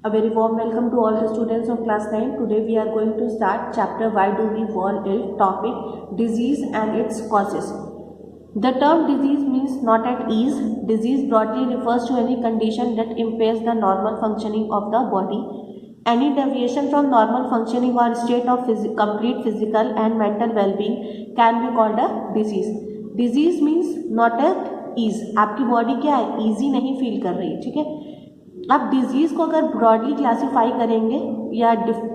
A very warm welcome to all the students of class 9. Today we are going to start chapter Why Do We Fall Ill? Topic Disease and its causes. The term disease means not at ease. Disease broadly refers to any condition that impairs the normal functioning of the body. Any deviation from normal functioning or state of complete physical and mental well-being can be called a disease. Disease means not at ease. आपकी body क्या है, easy नहीं feel कर रही है, ठीक है। आप डिजीज़ को अगर ब्रॉडली क्लासीफाई करेंगे या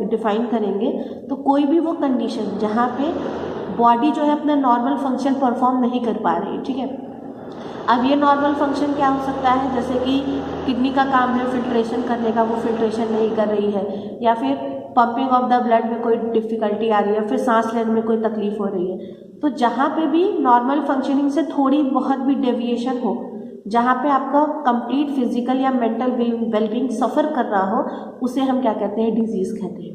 डिफाइन करेंगे तो कोई भी वो कंडीशन जहाँ पे बॉडी जो है अपना नॉर्मल फंक्शन परफॉर्म नहीं कर पा रही है, ठीक है। अब ये नॉर्मल फंक्शन क्या हो सकता है, जैसे कि किडनी का काम है फिल्ट्रेशन करने का, वो फिल्ट्रेशन नहीं कर रही है, या फिर पंपिंग ऑफ द ब्लड में कोई डिफ़िकल्टी आ रही है, फिर सांस लेने में कोई तकलीफ हो रही है। तो जहाँ पे भी नॉर्मल फंक्शनिंग से थोड़ी बहुत भी डेविएशन हो, जहाँ पे आपका कंप्लीट फिजिकल या मेंटल वेलबींग सफ़र कर रहा हो, उसे हम क्या कहते हैं, डिजीज़ कहते हैं।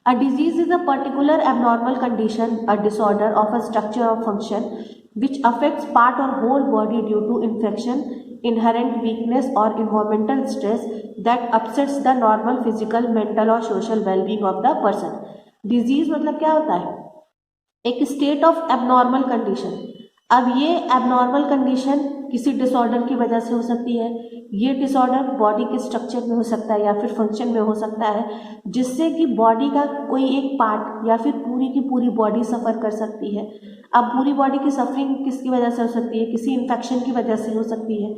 A disease is a particular abnormal condition, a disorder of a structure of function which affects part or whole body due to infection, inherent weakness or environmental stress that upsets the normal physical, mental और social well-being of the person. Disease मतलब क्या होता है, एक state of abnormal condition. अब ये abnormal condition किसी disorder की वजह से हो सकती है। ये डिसऑर्डर बॉडी के स्ट्रक्चर में हो सकता है या फिर फंक्शन में हो सकता है, जिससे कि बॉडी का कोई एक पार्ट या फिर पूरी की पूरी बॉडी सफ़र कर सकती है। अब पूरी बॉडी की सफरिंग किसकी वजह से हो सकती है, किसी इन्फेक्शन की वजह से हो सकती है,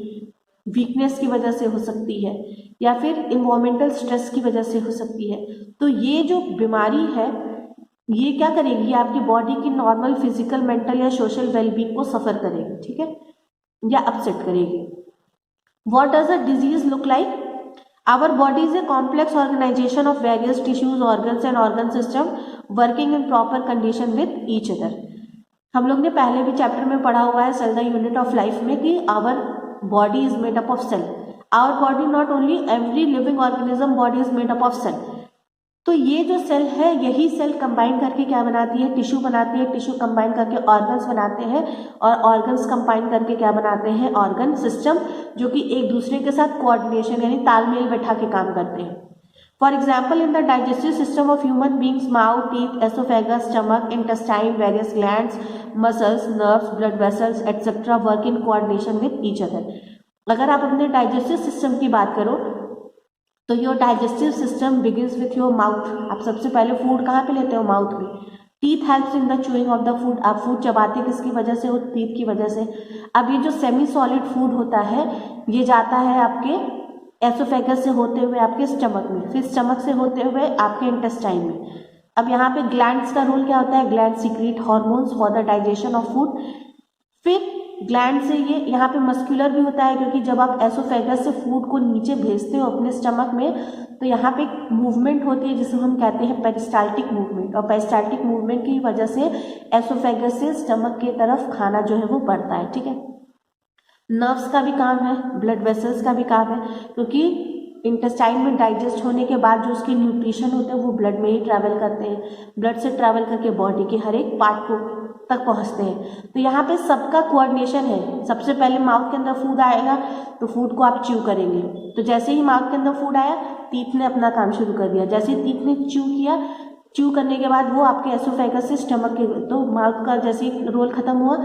वीकनेस की वजह से हो सकती है, या फिर इन्वायरमेंटल स्ट्रेस की वजह से हो सकती है। तो ये जो बीमारी है ये क्या करेगी, आपकी बॉडी की नॉर्मल फिजिकल, मेंटल या सोशल वेलबींग को सफ़र करेगी, ठीक है, या अपसेट करेगी। What does a disease look like? Our body is a complex organization of various tissues, organs and organ system working in proper condition with each other. हम लोग ने पहले भी चैप्टर में पढ़ा हुआ है cell the unit of life में कि our body is made up of cell. Our body not only, every living organism body is made up of cell. तो ये जो सेल है, यही सेल कंबाइन करके क्या बनाती है, टिश्यू बनाती है, टिश्यू कंबाइन करके ऑर्गन्स बनाते हैं, और ऑर्गन्स कंबाइन करके क्या बनाते हैं, ऑर्गन सिस्टम, जो कि एक दूसरे के साथ कोऑर्डिनेशन यानी तालमेल बैठा के काम करते हैं। For example, in the digestive system of human beings, mouth, teeth, oesophagus, stomach, intestine, various glands, muscles, nerves, blood vessels etcetera work in coordination with each other. अगर आप अपने डाइजेस्टिव सिस्टम की बात करो तो your digestive system begins with your mouth. आप सबसे पहले फूड कहाँ पे लेते हो, माउथ में। Teeth helps in the chewing of the food. आप फूड चबाते किसकी वजह से हो, टीथ की वजह से। अब ये जो सेमी सॉलिड फूड होता है ये जाता है आपके एसोफेगस से होते हुए आपके स्टमक में, फिर स्टमक से होते हुए आपके इंटेस्टाइन में। अब यहाँ पे ग्लैंड्स का रोल क्या होता है, gland secret hormones for the digestion of food. फिर ग्लैंड से ये यहाँ पे मस्कुलर भी होता है, क्योंकि जब आप एसोफेगस से फूड को नीचे भेजते हो अपने स्टमक में तो यहाँ पे एक मूवमेंट होती है जिसे हम कहते हैं पेरिस्टाल्टिक मूवमेंट, और पेरिस्टाल्टिक मूवमेंट की वजह से एसोफेगस से स्टमक की तरफ खाना जो है वो बढ़ता है, ठीक है। नर्व्स का भी काम है, ब्लड वेसल्स का भी काम है, क्योंकि इंटेस्टाइन में डाइजेस्ट होने के बाद जो उसके न्यूट्रिशन होते हैं वो ब्लड में ही ट्रैवल करते हैं, ब्लड से ट्रैवल करके बॉडी के हर एक पार्ट को तक पहुंचते हैं। तो यहाँ पे सबका कोऑर्डिनेशन है। सबसे पहले माउथ के अंदर फूड आएगा तो फूड को आप च्यू करेंगे, तो जैसे ही माउथ के अंदर फूड आया टीथ ने अपना काम शुरू कर दिया। जैसे ही टीथ ने च्यू किया, च्यू करने के बाद वो आपके एसोफेगस से स्टमक के, तो माउथ का जैसे ही रोल खत्म हुआ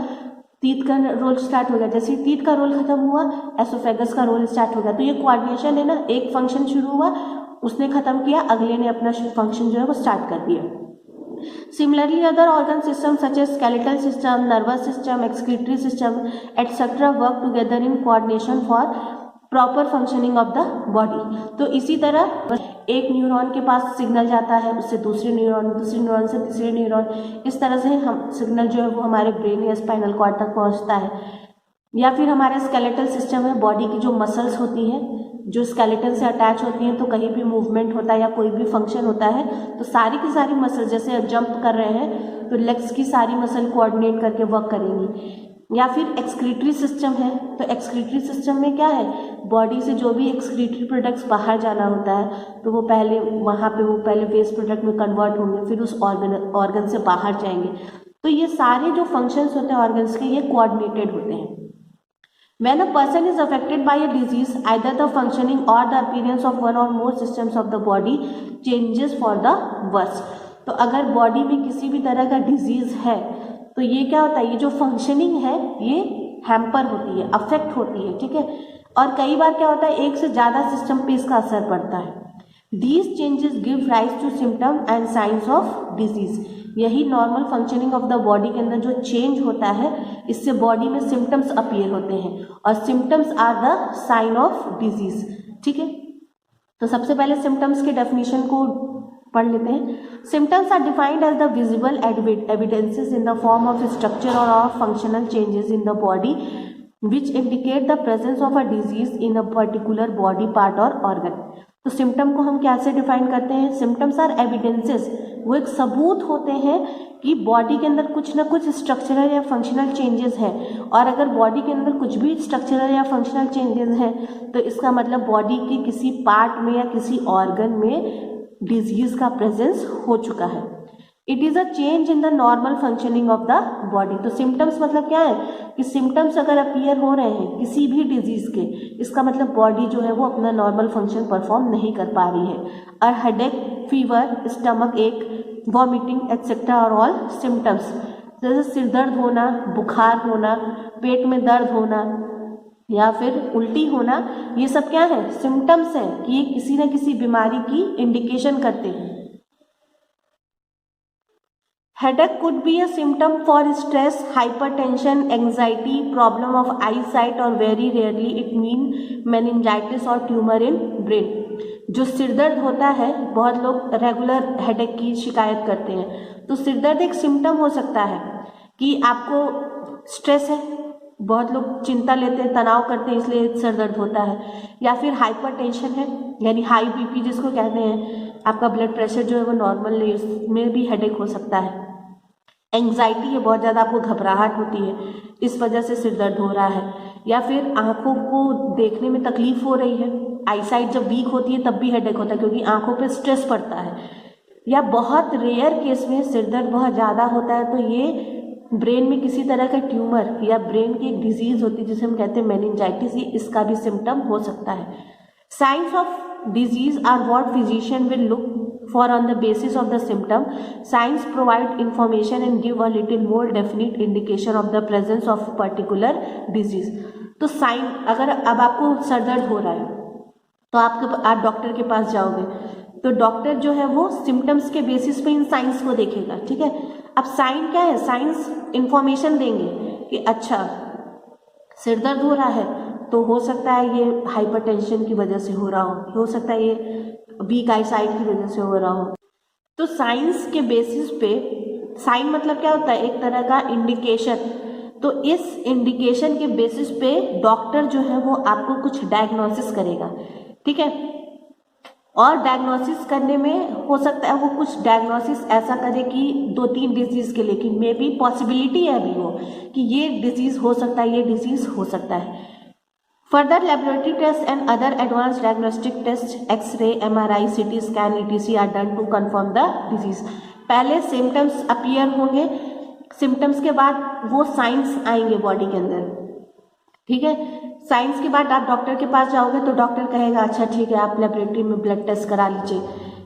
टीथ का रोल स्टार्ट हो गया, जैसे ही टीथ का रोल खत्म हुआ एसोफेगस का रोल स्टार्ट हो गया। तो ये कोऑर्डिनेशन है ना, एक फंक्शन शुरू हुआ उसने खत्म किया, अगले ने अपना फंक्शन जो है वो स्टार्ट कर दिया। Similarly, other organ systems such as skeletal system, nervous system, excretory system, etc. work together in coordination for proper functioning of the body. तो इसी तरह एक न्यूरॉन के पास सिग्नल जाता है, उससे दूसरे न्यूरॉन, दूसरे न्यूरॉन से तीसरे न्यूरॉन, इस तरह से हम सिग्नल जो है वो हमारे ब्रेन या स्पाइनल कॉर्ड तक पहुंचता है। या फिर हमारे स्केलेटल सिस्टम है, बॉडी की जो मसल्स होती हैं जो स्केलेटन से अटैच होती हैं, तो कहीं भी मूवमेंट होता है या कोई भी फंक्शन होता है तो सारी की सारी मसल, जैसे जंप कर रहे हैं तो लेग्स की सारी मसल कोऑर्डिनेट करके वर्क करेंगी। या फिर एक्सक्रीटरी सिस्टम है, तो एक्सक्रीटरी सिस्टम में क्या है, बॉडी से जो भी एक्सक्रीटरी प्रोडक्ट्स बाहर जाना होता है तो वो पहले वहाँ पे वो पहले वेस्ट प्रोडक्ट में कन्वर्ट होंगे, फिर उस ऑर्गन से बाहर जाएंगे। तो ये सारे जो फंक्शंस होते हैं ऑर्गन्स के, ये कोऑर्डिनेटेड होते हैं। When a person is affected by a disease, either the functioning or the appearance of one or more systems of the body changes for the worse. तो अगर बॉडी में किसी भी तरह का डिजीज है तो ये क्या होता है, ये जो फंक्शनिंग है ये हैम्पर होती है, अफेक्ट होती है, ठीक है। और कई बार क्या होता है, एक से ज़्यादा सिस्टम पे इसका असर पड़ता है। These changes give rise to symptom and signs of disease. यही normal functioning of the body के अंदर जो चेंज होता है, इससे बॉडी में सिम्टम्स अपीयर होते हैं और symptoms are the sign of disease, ठीक है। तो सबसे पहले सिम्टम्स के डेफिनेशन को पढ़ लेते हैं। Symptoms are defined as the visible evidences in the form of structure और of functional changes in the body which indicate the presence of a disease in a particular body part और organ. तो symptom को हम कैसे define करते हैं? Symptoms are evidences, वो एक सबूत होते हैं कि बॉडी के अंदर कुछ ना कुछ स्ट्रक्चरल या फंक्शनल चेंजेस हैं, और अगर बॉडी के अंदर कुछ भी स्ट्रक्चरल या फंक्शनल चेंजेस हैं तो इसका मतलब बॉडी के किसी पार्ट में या किसी ऑर्गन में डिजीज का प्रेजेंस हो चुका है। It is a change in the normal functioning of the body. तो सिम्टम्स मतलब क्या है कि सिम्टम्स अगर अपीयर हो रहे हैं किसी भी डिजीज के, इसका मतलब बॉडी जो है वो अपना नॉर्मल फंक्शन परफॉर्म नहीं कर पा रही है। और हेडेक, फीवर, स्टमक एक, वॉमिटिंग एक्सेट्रा और ऑल सिम्टम्स, जैसे सिर दर्द होना, बुखार होना, पेट में दर्द होना या फिर उल्टी होना, ये सब क्या है? सिम्टम्स हैं कि ये किसी न किसी बीमारी की इंडिकेशन करते हैं। Headache could be a symptom for stress, hypertension, anxiety, problem of eyesight और very rarely it mean meningitis और tumor in brain। जो सिरदर्द होता है, बहुत लोग रेगुलर हेडेक की शिकायत करते हैं, तो सिरदर्द एक सिम्टम हो सकता है कि आपको स्ट्रेस है, बहुत लोग चिंता लेते हैं, तनाव करते हैं, इसलिए सर दर्द होता है। या फिर हाइपरटेंशन है, यानी हाई बीपी जिसको कहते हैं, आपका ब्लड प्रेशर जो है वो नॉर्मल नहीं, उसमें भी हेडेक हो सकता है। एंग्जाइटी है, बहुत ज़्यादा आपको घबराहट होती है, इस वजह से सिर दर्द हो रहा है। या फिर आंखों को देखने में तकलीफ हो रही है, आईसाइट जब वीक होती है तब भी हेडेक होता है क्योंकि आंखों पे स्ट्रेस पड़ता है। या बहुत रेयर केस में सिर दर्द बहुत ज़्यादा होता है तो ये ब्रेन में किसी तरह का ट्यूमर या ब्रेन की एक डिजीज़ होती है जिसे हम कहते हैं मेनिंजाइटिस, ये इसका भी सिम्टम हो सकता है। Science of disease are what physician will look for on the basis of the symptom. Science provide information and give a little more definite indication of the presence of particular disease. तो sign, अगर अब आपको sir दर्द हो रहा है तो आप डॉक्टर के पास जाओगे तो डॉक्टर जो है वो सिम्टम्स के बेसिस पे इन साइंस को देखेगा, ठीक है। अब साइन क्या है? साइंस इंफॉर्मेशन देंगे कि अच्छा सिर दर्द हो रहा है तो हो सकता है ये हाइपरटेंशन की वजह से हो रहा हो सकता है ये वीक आई साइट की वजह से हो रहा हो। तो साइंस के बेसिस पे, साइन मतलब क्या होता है? एक तरह का इंडिकेशन। तो इस इंडिकेशन के बेसिस पे डॉक्टर जो है वो आपको कुछ डायग्नोसिस करेगा, ठीक है। और डायग्नोसिस करने में हो सकता है वो कुछ डायग्नोसिस ऐसा करे कि 2-3 डिजीज़ के लिए, कि मे बी पॉसिबिलिटी है अभी वो कि ये डिजीज़ हो सकता है, ये डिजीज़ हो सकता है। Further laboratory tests and other advanced diagnostic tests, X-ray, MRI, CT scan, etc. are done to confirm the disease. पहले symptoms appear होंगे, symptoms के बाद वो signs आएंगे बॉडी के अंदर, ठीक है। साइंस के बाद आप डॉक्टर के पास जाओगे तो डॉक्टर कहेगा अच्छा ठीक है आप लेबोरेटरी में ब्लड टेस्ट करा लीजिए,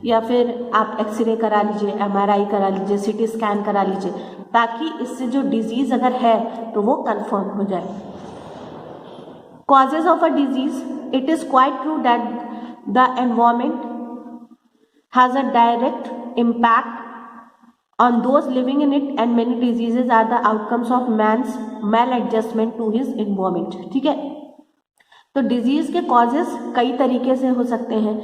या फिर आप एक्सरे करा लीजिए, MRI करा लीजिए, CT स्कैन करा लीजिए, ताकि इससे जो डिजीज़ अगर है तो वो कन्फर्म हो जाए। Causes of a disease, it is quite true that the environment has a direct impact on those living in it and many diseases are the outcomes of man's maladjustment to his environment, ठीक है। तो disease के causes कई तरीके से हो सकते हैं।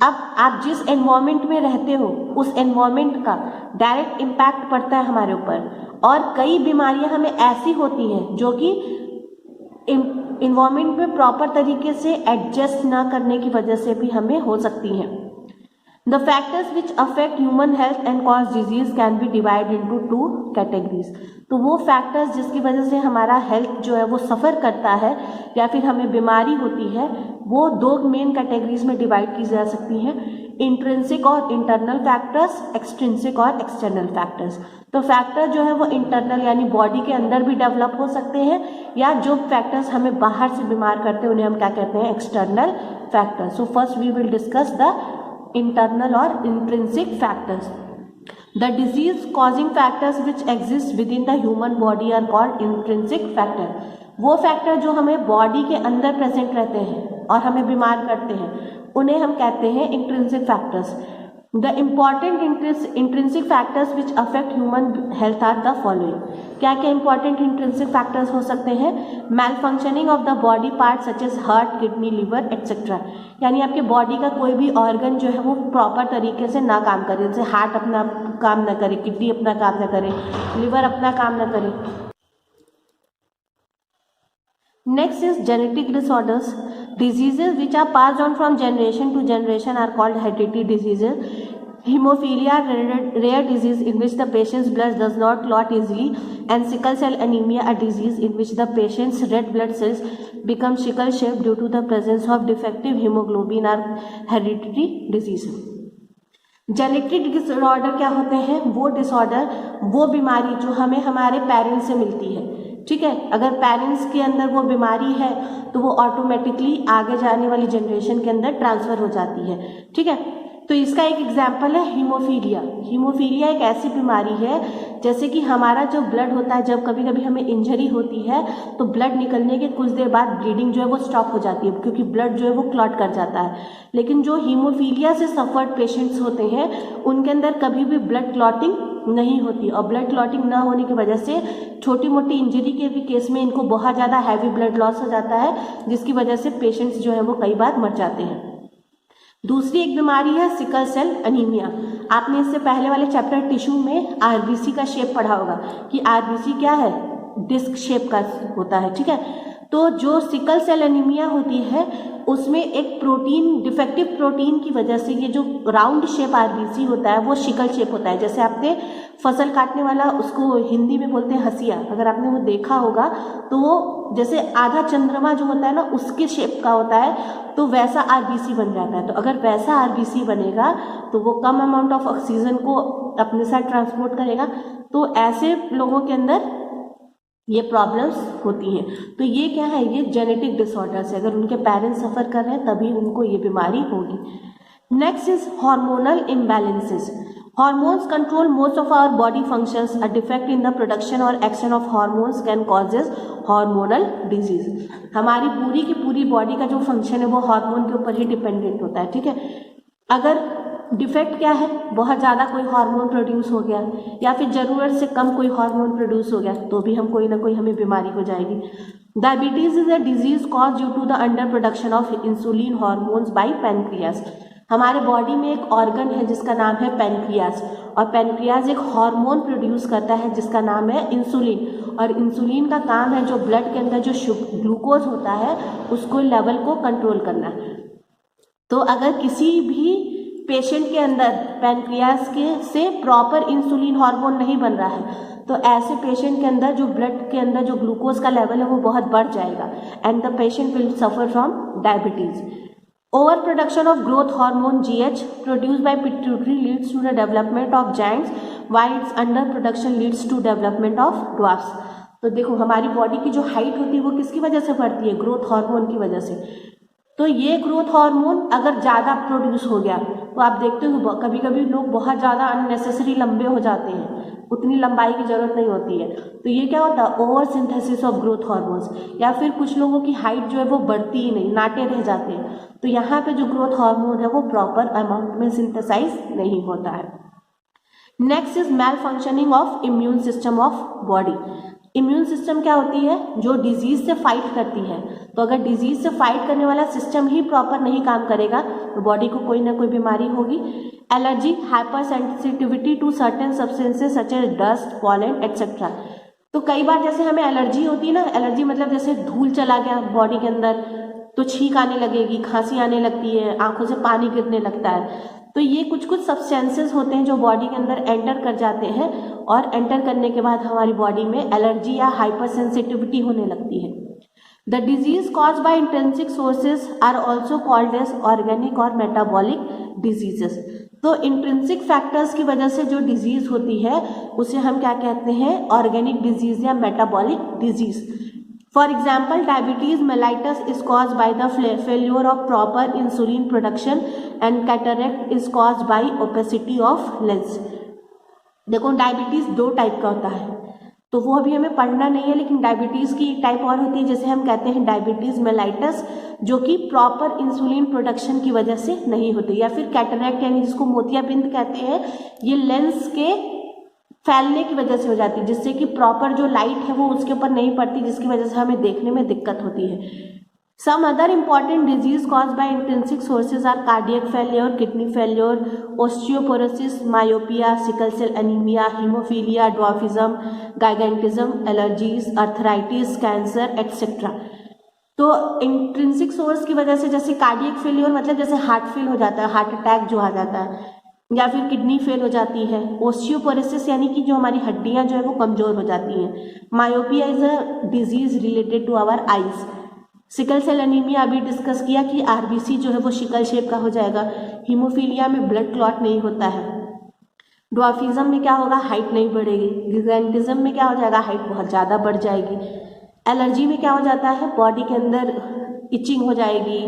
अब आप जिस एनवायरनमेंट में रहते हो उस एनवायरनमेंट का डायरेक्ट इम्पैक्ट पड़ता है हमारे ऊपर, और कई बीमारियां हमें ऐसी होती हैं जो कि इन्वायरमेंट में प्रॉपर तरीके से एडजस्ट ना करने की वजह से भी हमें हो सकती हैं। The factors which affect human health and cause disease can be divided into two categories. तो वो फैक्टर्स जिसकी वजह से हमारा हेल्थ जो है वो सफ़र करता है या फिर हमें बीमारी होती है, वो दो मेन कैटेगरीज में डिवाइड की जा सकती हैं, इंट्रिंसिक और इंटरनल फैक्टर्स, एक्सट्रिंसिक और एक्सटर्नल फैक्टर्स। तो फैक्टर जो है वो इंटरनल यानी बॉडी के अंदर भी डेवलप हो सकते हैं, या जो फैक्टर्स हमें बाहर से बीमार करते हैं उन्हें हम क्या कहते हैं, external factors. So first we will discuss the internal or intrinsic factors. The disease causing factors which exist within the human body are called intrinsic factor. वो फैक्टर जो हमें बॉडी के अंदर प्रेजेंट रहते हैं और हमें बीमार करते हैं उन्हें हम कहते हैं intrinsic factors. The important intrinsic factors which affect human health are the following. क्या क्या important intrinsic factors हो सकते हैं? Malfunctioning of the body parts such as heart, kidney, liver, etc. यानी आपके बॉडी का कोई भी ऑर्गन जो है वो प्रॉपर तरीके से ना काम करे, जैसे हार्ट अपना काम ना करे, किडनी अपना काम ना करे, लिवर अपना काम ना करे। Next is genetic disorders. Diseases which are passed on from generation to generation are called hereditary diseases. Hemophilia, rare disease in which the patient's blood does not clot easily, and sickle cell anemia, a disease in which the patient's red blood cells become sickle shaped due to the presence of defective hemoglobin, are hereditary disease. Genetic disorder क्या होते हैं? वो disorder, वो बीमारी जो हमें हमारे parents से मिलती है, ठीक है। अगर पेरेंट्स के अंदर वो बीमारी है तो वो ऑटोमेटिकली आगे जाने वाली जनरेशन के अंदर ट्रांसफ़र हो जाती है, ठीक है। तो इसका एक एग्जाम्पल है हीमोफीलिया। हीमोफीलिया एक ऐसी बीमारी है जैसे कि हमारा जो ब्लड होता है, जब कभी कभी हमें इंजरी होती है तो ब्लड निकलने के कुछ देर बाद ब्लीडिंग जो है वो स्टॉप हो जाती है, क्योंकि ब्लड जो है वो क्लॉट कर जाता है। लेकिन जो हीमोफीलिया से सफर्ड पेशेंट्स होते हैं उनके अंदर कभी भी ब्लड क्लॉटिंग नहीं होती, और ब्लड क्लॉटिंग ना होने की वजह से छोटी मोटी इंजरी के भी केस में इनको बहुत ज़्यादा हैवी ब्लड लॉस हो जाता है, जिसकी वजह से पेशेंट्स जो है वो कई बार मर जाते हैं। दूसरी एक बीमारी है सिकल सेल अनीमिया। आपने इससे पहले वाले चैप्टर टिश्यू में आरबीसी का शेप पढ़ा होगा कि आरबीसी क्या है, डिस्क शेप का होता है, ठीक है। तो जो सिकल सेल एनीमिया होती है उसमें एक प्रोटीन, डिफेक्टिव प्रोटीन की वजह से ये जो राउंड शेप आरबीसी होता है वो शिकल शेप होता है। जैसे आपने फसल काटने वाला, उसको हिंदी में बोलते हैं हसिया, अगर आपने वो देखा होगा तो वो जैसे आधा चंद्रमा जो होता है ना उसके शेप का होता है, तो वैसा आरबीसी बन जाता है। तो अगर वैसा आरबीसी बनेगा तो वो कम अमाउंट ऑफ ऑक्सीजन को अपने साथ ट्रांसपोर्ट करेगा, तो ऐसे लोगों के अंदर ये प्रॉब्लम्स होती हैं। तो ये क्या है, ये जेनेटिक डिसऑर्डर्स है, अगर उनके पेरेंट्स सफ़र कर रहे हैं तभी उनको ये बीमारी होगी। Next is hormonal imbalances. Hormones control most of our body functions. A defect in the production or action of hormones can causes hormonal disease. हमारी पूरी की पूरी बॉडी का जो फंक्शन है वो हार्मोन के ऊपर ही डिपेंडेंट होता है, ठीक है। अगर डिफेक्ट क्या है, बहुत ज़्यादा कोई हार्मोन प्रोड्यूस हो गया या फिर ज़रूरत से कम कोई हार्मोन प्रोड्यूस हो गया तो भी हम कोई ना कोई हमें बीमारी हो जाएगी। Diabetes is a disease caused due to the under production of insulin hormones by pancreas. हमारे बॉडी में एक ऑर्गन है जिसका नाम है पैनक्रियास, और पैनक्रियास एक हार्मोन प्रोड्यूस करता है जिसका नाम है इंसुलिन, और इंसुलिन का काम है जो ब्लड के अंदर जो ग्लूकोज होता है उसको लेवल को कंट्रोल करना। तो अगर किसी भी पेशेंट के अंदर पैनक्रियास के से प्रॉपर इंसुलिन हार्मोन नहीं बन रहा है तो ऐसे पेशेंट के अंदर जो ब्लड के अंदर जो ग्लूकोज का लेवल है वो बहुत बढ़ जाएगा, and the patient will suffer from diabetes. Overproduction of growth hormone GH produced by pituitary leads to the development of giants, while its underproduction leads to development of dwarfs. तो देखो हमारी body की जो हाइट होती है वो किसकी वजह से बढ़ती है, ग्रोथ हार्मोन की वजह से। तो ये ग्रोथ हार्मोन अगर ज़्यादा प्रोड्यूस हो गया तो आप देखते हो कभी कभी लोग बहुत ज़्यादा अननेसेसरी लंबे हो जाते हैं, उतनी लंबाई की ज़रूरत नहीं होती है। तो ये क्या होता है, over synthesis of growth hormones. या फिर कुछ लोगों की हाइट जो है वो बढ़ती ही नहीं, नाटे रह जाते हैं, तो यहाँ पे जो ग्रोथ हार्मोन है वो प्रॉपर अमाउंट में सिंथेसाइज नहीं होता है। Next is malfunctioning of immune system of body. Immune system क्या होती है, जो डिजीज से फाइट करती है। तो अगर डिजीज से फाइट करने वाला सिस्टम ही प्रॉपर नहीं काम करेगा तो बॉडी को कोई ना कोई बीमारी होगी। Allergy, hypersensitivity to certain substances such as dust, pollen etcetera. तो कई बार जैसे हमें एलर्जी होती है ना, एलर्जी मतलब जैसे धूल चला गया बॉडी के अंदर तो छींक आने लगेगी, खांसी आने लगती है, आंखों से पानी गिरने लगता है। तो ये कुछ कुछ सब्सटेंसेस होते हैं जो बॉडी के अंदर एंटर कर जाते हैं और एंटर करने के बाद हमारी बॉडी में एलर्जी या हाइपर सेंसिटिविटी होने लगती है। The disease caused by intrinsic sources are also called as organic और मेटाबॉलिक डिजीजेस। तो इंट्रिंसिक फैक्टर्स की वजह से जो डिजीज होती है उसे हम क्या कहते हैं, ऑर्गेनिक डिजीज या metabolic disease. For example diabetes mellitus is cause by the failure of proper insulin production and cataract is cause by opacity of lens. देखो डायबिटीज दो टाइप का होता है, तो वो अभी हमें पढ़ना नहीं है, लेकिन डायबिटीज़ की एक टाइप और होती है जैसे हम कहते हैं डायबिटीज़ मेलाइटस, जो कि प्रॉपर इंसुलिन प्रोडक्शन की वजह से नहीं होती, या फिर कैटरैक्ट यानी जिसको मोतियाबिंद कहते हैं, ये लेंस के फैलने की वजह से हो जाती है, जिससे कि प्रॉपर जो लाइट है वो उसके ऊपर नहीं पड़ती, जिसकी वजह से हमें देखने में दिक्कत होती है। Some other important disease caused by intrinsic sources are cardiac failure, kidney failure, osteoporosis, myopia, sickle cell anemia, hemophilia, dwarfism, gigantism, allergies, arthritis, cancer, etc. तो इंट्रिंसिक सोर्स की वजह से जैसे कार्डियक फेलियर मतलब जैसे हार्ट फेल हो जाता है, हार्ट अटैक जो आ जाता है, या फिर किडनी फेल हो जाती है। ओस्टियोपोरोसिस यानी कि जो हमारी हड्डियां जो है वो कमजोर हो जाती हैं। Myopia is a disease related to our eyes. Sickle cell anaemia अभी डिस्कस किया कि आरबीसी जो है वो शिकल शेप का हो जाएगा। हीमोफीलिया में ब्लड क्लॉट नहीं होता है। ड्वार्फिज्म में क्या होगा, हाइट नहीं बढ़ेगी। गिगेंटिज्म में क्या हो जाएगा, हाइट बहुत ज़्यादा बढ़ जाएगी। एलर्जी में क्या हो जाता है, बॉडी के अंदर इचिंग हो जाएगी,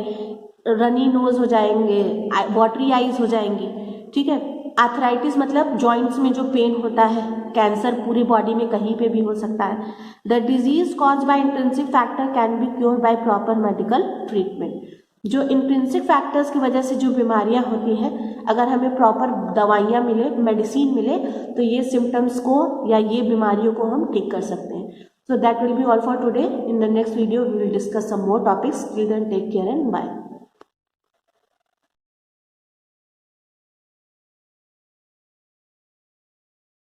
रनी नोज हो जाएंगे, वाटरी आइज हो जाएंगी, ठीक है। आर्थराइटिस मतलब जॉइंट्स में जो पेन होता है। कैंसर पूरी बॉडी में कहीं पे भी हो सकता है। The disease caused by intrinsic factor can be cured by proper medical treatment. जो इंट्रिंसिक फैक्टर्स की वजह से जो बीमारियां होती हैं, अगर हमें प्रॉपर दवाइयां मिले, मेडिसिन मिले, तो ये सिम्टम्स को या ये बीमारियों को हम ठीक कर सकते हैं। So that will be all for today. In the next video we will discuss some more topics. Till then take care and bye.